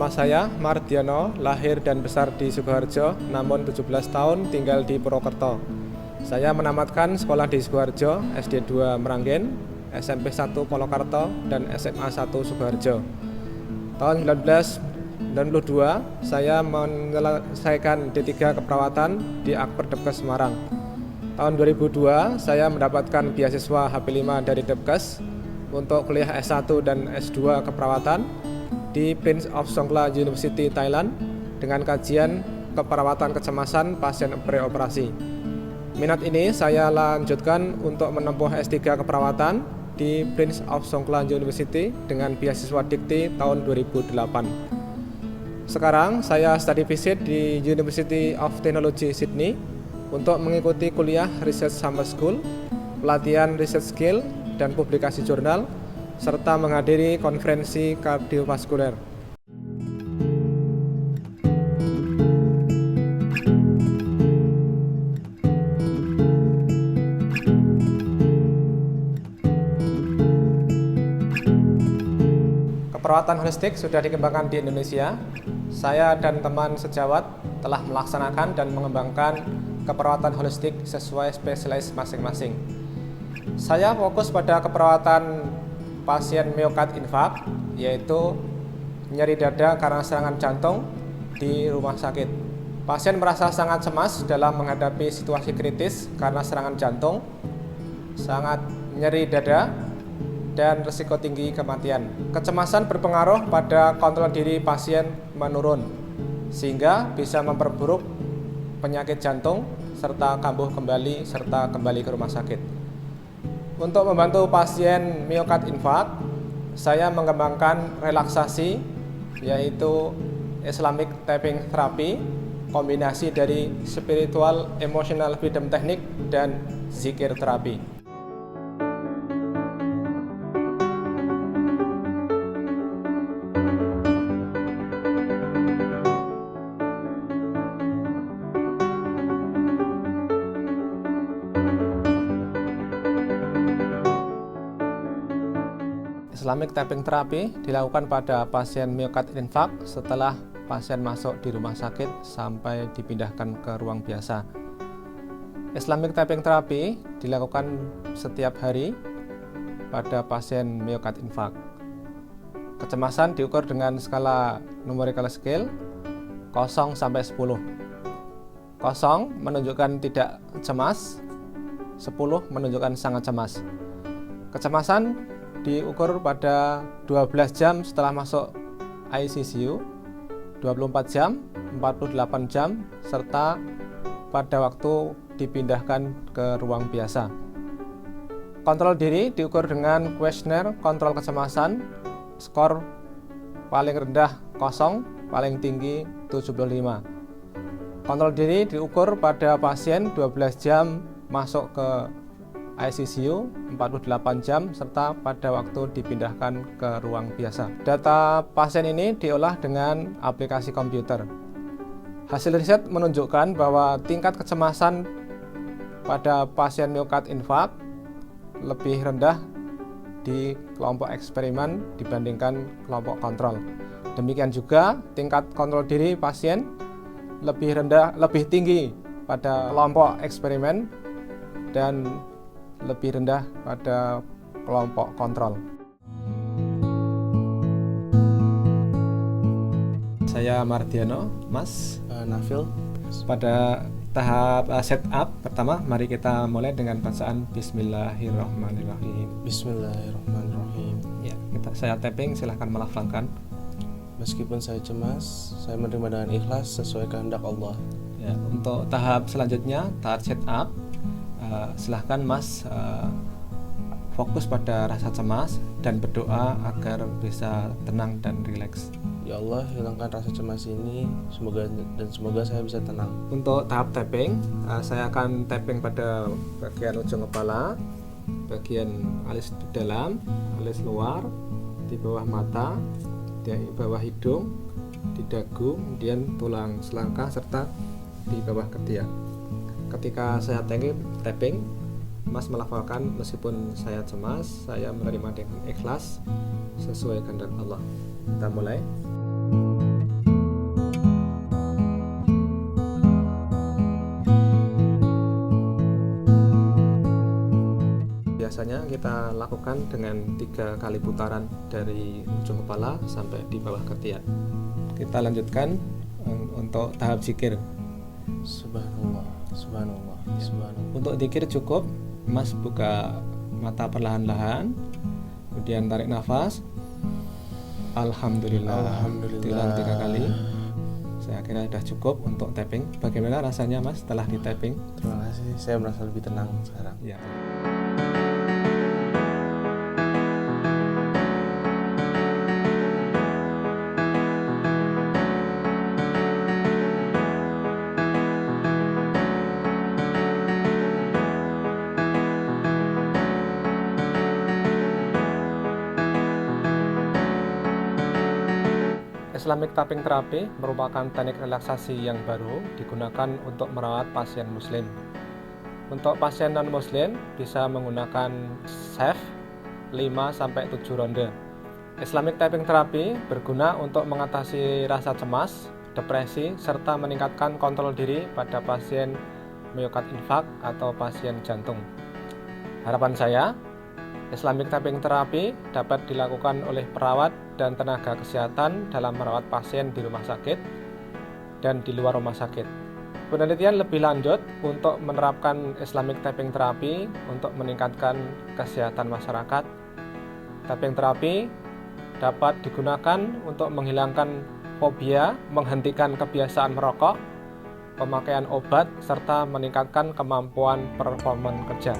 Nama saya Mardiono, lahir dan besar di Sukoharjo, namun 17 tahun tinggal di Purwokerto. Saya menamatkan sekolah di Sukoharjo, SD 2 Meranggen, SMP 1 Polokarto, dan SMA 1 Sukoharjo. Tahun 1992, saya menyelesaikan D3 Keperawatan di Akper Depkes Semarang. Tahun 2002, saya mendapatkan beasiswa HP5 dari Depkes untuk kuliah S1 dan S2 Keperawatan di Prince of Songkhla University, Thailand dengan kajian keperawatan kecemasan pasien preoperasi. Minat ini saya lanjutkan untuk menempuh S3 Keperawatan di Prince of Songkhla University dengan beasiswa Dikti tahun 2008. Sekarang saya study visit di University of Technology Sydney untuk mengikuti kuliah Research Summer School, pelatihan research skill dan publikasi jurnal, serta menghadiri konferensi kardiovaskuler. Keperawatan holistik sudah dikembangkan di Indonesia. Saya dan teman sejawat telah melaksanakan dan mengembangkan keperawatan holistik sesuai spesialis masing-masing. Saya fokus pada keperawatan pasien miokard infark, yaitu nyeri dada karena serangan jantung di rumah sakit. Pasien merasa sangat cemas dalam menghadapi situasi kritis karena serangan jantung, sangat nyeri dada, dan risiko tinggi kematian. Kecemasan berpengaruh pada kontrol diri pasien menurun, sehingga bisa memperburuk penyakit jantung serta kambuh kembali serta kembali ke rumah sakit. Untuk membantu pasien miokard infark, saya mengembangkan relaksasi, yaitu Islamic Tapping Therapy, kombinasi dari spiritual emotional freedom technique dan zikir terapi. Islamic Tapping Therapy dilakukan pada pasien miokard infark setelah pasien masuk di rumah sakit sampai dipindahkan ke ruang biasa. Islamic Tapping Therapy dilakukan setiap hari pada pasien miokard infark. Kecemasan diukur dengan skala numerical scale 0 sampai 10. 0 menunjukkan tidak cemas, 10 menunjukkan sangat cemas. Kecemasan diukur pada 12 jam setelah masuk ICU, 24 jam, 48 jam, serta pada waktu dipindahkan ke ruang biasa. Kontrol diri diukur dengan kuesioner kontrol kecemasan, skor paling rendah 0, paling tinggi 75. Kontrol diri diukur pada pasien 12 jam masuk ke ICU, 48 jam, serta pada waktu dipindahkan ke ruang biasa. Data pasien ini diolah dengan aplikasi komputer. Hasil riset menunjukkan bahwa tingkat kecemasan pada pasien miokard infark lebih rendah di kelompok eksperimen dibandingkan kelompok kontrol. Demikian juga tingkat kontrol diri pasien lebih tinggi pada kelompok eksperimen dan lebih rendah pada kelompok kontrol. Saya Mardiono, Mas Nafil. Pada tahap setup pertama, mari kita mulai dengan bacaan Bismillahirrahmanirrahim. Bismillahirrahmanirrahim. Ya, saya tapping, silahkan melafalkan. Meskipun saya cemas, saya menerima dengan ikhlas sesuai kehendak Allah. Ya, untuk tahap selanjutnya, tahap setup, silahkan Mas fokus pada rasa cemas dan berdoa agar bisa tenang dan rileks. Ya Allah, hilangkan rasa cemas ini, semoga saya bisa tenang. Untuk tahap tapping, saya akan tapping pada bagian ujung kepala, bagian alis dalam, alis luar, di bawah mata, di bawah hidung, di dagu, kemudian tulang selangkah serta di bawah ketiak. Ketika saya tapping, Mas melafalkan, meskipun saya cemas, saya menerima dengan ikhlas sesuai kehendak Allah. Kita mulai. kita lakukan dengan 3 kali putaran dari ujung kepala sampai di bawah ketiak. Kita lanjutkan untuk tahap zikir. Subhanallah, subhanallah, subhanallah. Untuk zikir cukup Mas buka mata perlahan-lahan, kemudian tarik nafas. Alhamdulillah. Diulang 3 kali. Saya kira sudah cukup untuk tapping. Bagaimana rasanya Mas setelah di tapping? Terima kasih, saya merasa lebih tenang sekarang. Ya. Islamic Tapping Therapy merupakan teknik relaksasi yang baru digunakan untuk merawat pasien muslim. Untuk pasien non-muslim bisa menggunakan SAFE 5-7 ronde. Islamic Tapping Therapy berguna untuk mengatasi rasa cemas, depresi, serta meningkatkan kontrol diri pada pasien myokard infark atau pasien jantung. Harapan saya, Islamic Tapping Therapy dapat dilakukan oleh perawat dan tenaga kesehatan dalam merawat pasien di rumah sakit dan di luar rumah sakit. Penelitian lebih lanjut untuk menerapkan Islamic Tapping Therapy untuk meningkatkan kesehatan masyarakat. Tapping Therapy dapat digunakan untuk menghilangkan fobia, menghentikan kebiasaan merokok, pemakaian obat, serta meningkatkan kemampuan performa kerja.